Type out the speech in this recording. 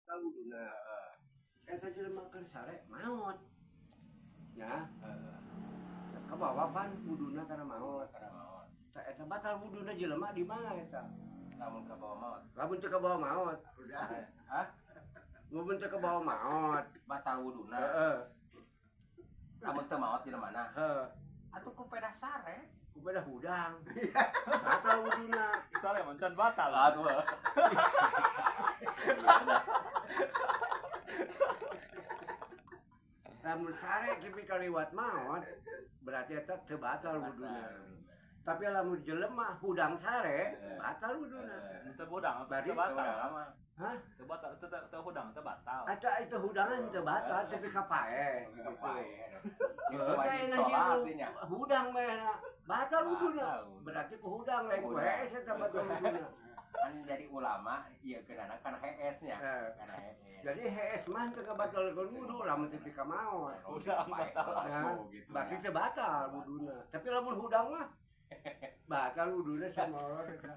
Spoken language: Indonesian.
tahu duna eta jelema keur sare maot nya kabawa pan wuduna kana maot eta batal wuduna jelema di mana eta namun ke bawah maut lamun teu kabawa maot hah lamun teu kabawa maot batal wuduna heeh namun teu maot di mana heeh atuh ku pedah sare ku beda hudang batal wuduna Sare mancan batal. aduh lamun sare tapi kaliwat maot berarti eta teu batal wuduna tapi lamun jelema hudang sare batal wuduna Teu budang, Bari, teu batal. lama hah Teu batal, teu hudang, teu batal. ada itu hudangan teu batal tapi kapae gitu. itu Kayak wajib nasi sholat artinya hudang mah batal wuduna Batal. berarti ku hudang lain ku Hudang. hees eta batal wuduna kan jadi ulama iya kenana kan HS-nya Eh. kan HS jadi hees mah teu kabatalkeun wudu lamun tepi ka maot Hudang batal. nah gitu berarti teu batal wuduna tapi lamun hudang mah batal wuduna sama orang eta